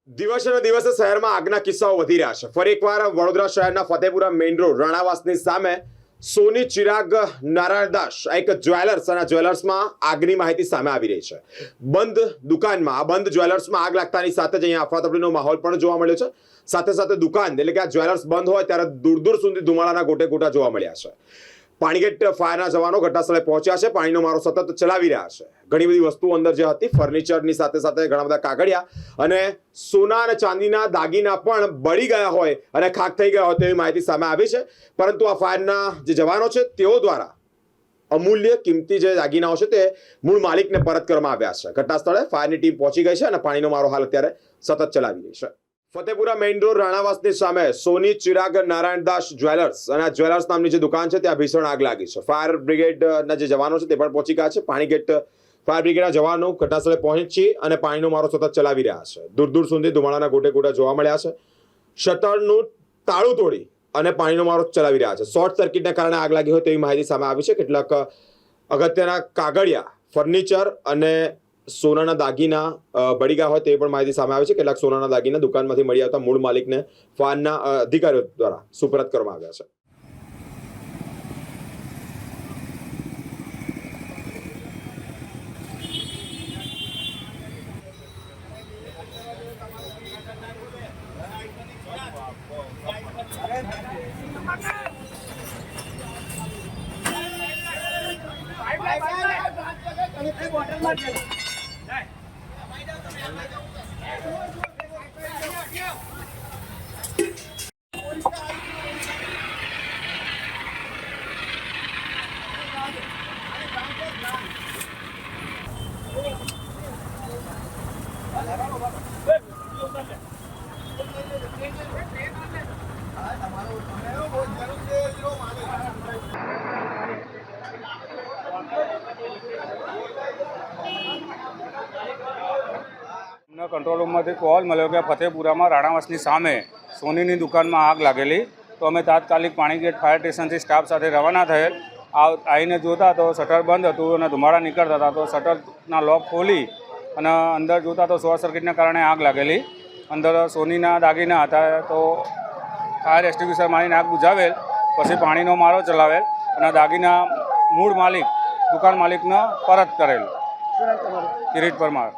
દિવસે દિવસે શહેરમાં આગના કિસ્સાઓ વધી રહ્યા છે। ફરી એકવાર વડોદરા શહેરના ફતેપુરા મેઇન રોડ રાણાવાસની સામે સોની ચિરાગ નારાયણદાસ એક જ્વેલર્સ અને જ્વેલર્સમાં આગની માહિતી સામે આવી રહી છે। બંધ દુકાનમાં બંધ જ્વેલર્સમાં આગ લાગતાની સાથે જ અહીંયા અફરાતફરીનો માહોલ પણ જોવા મળ્યો છે। સાથે સાથે દુકાન એટલે કે આ જ્વેલર્સ બંધ હોય ત્યારે દૂર દૂર સુધી ધુમાડાના ગોટે ગોટા જોવા મળ્યા છે। પાણીગેટ ફાયરના જવાનો ઘટનાસ્થળે પહોંચ્યા છે। પાણીનો મારો સતત ચલાવી રહ્યા છે। ઘણી બધી વસ્તુઓ અંદર જે હતી ફર્નિચરની સાથે સાથે ઘણા બધા કાગળિયા અને સોના અને ચાંદીના દાગીના પણ બળી ગયા હોય અને ખાક થઈ ગયા હોય તેવી માહિતી સામે આવી છે। પરંતુ આ ફાયરના જે જવાનો છે તેઓ દ્વારા અમૂલ્ય કિંમતી જે દાગીનાઓ છે તે મૂળ માલિકને પરત કરવામાં આવ્યા છે। ઘટનાસ્થળે ફાયરની ટીમ પહોંચી ગઈ છે અને પાણીનો મારો હાલ અત્યારે સતત ચલાવી રહી છે। ફતેપુરા મેઇન રોડ રાણાવાસની સામે સોની ચિરાગ નારાયણદાસ જ્વેલર્સ અને આ જ્વેલર્સ નામની જે દુકાન છે ત્યાં ભીષણ આગ લાગી છે। ફાયર બ્રિગેડના જે જવાનો છે તે પણ પહોંચી ગયા છે। પાણીગેટ ફાયર બ્રિગેડના જવાનો ઘટનાસ્થળે પહોંચી અને પાણીનો મારો સતત ચલાવી રહ્યા છે। દૂર દૂર સુધી ધુમાડાના ગોટે ગોટા જોવા મળ્યા છે। શટરનું તાળું તોડી અને પાણીનો મારો ચલાવી રહ્યા છે। શોર્ટ સર્કિટને કારણે આગ લાગી હોય તેવી માહિતી સામે આવી છે। કેટલાક અગત્યના કાગળિયા ફર્નિચર અને સોનાના દાગીના બળી ગયા હોય તે પણ માહિતી સામે આવી છે। કેટલાક સોનાના દાગીના દુકાનમાંથી મળી આવતા મૂળ માલિકને ફાયરના અધિકારીઓ દ્વારા સુપરત કરવામાં આવ્યા છે। કંટ્રોલ રૂમમાંથી કોલ મળ્યો કે ફતેપુરામાં રાણાવાસની સામે સોનીની દુકાનમાં આગ લાગેલી। તો અમે તાત્કાલિક પાણીગેટ ફાયર સ્ટેશનથી સ્ટાફ સાથે રવાના થયેલ। આવીને જોતા તો શટર બંધ હતું અને ધુમાડા નીકળતા હતા। તો શટરના લોક ખોલી અને અંદર જોતા તો શોર્ટ સર્કિટને કારણે આગ લાગેલી। અંદર સોનીના દાગીના હતા। તો ફાયર એક્સ્ટિંગ્વિશર મારીને આગ બુઝાવેલ, પછી પાણીનો મારો ચલાવેલ અને દાગીના મૂળ માલિક દુકાન માલિકને પરત કરેલ। કિરીટ પરમાર।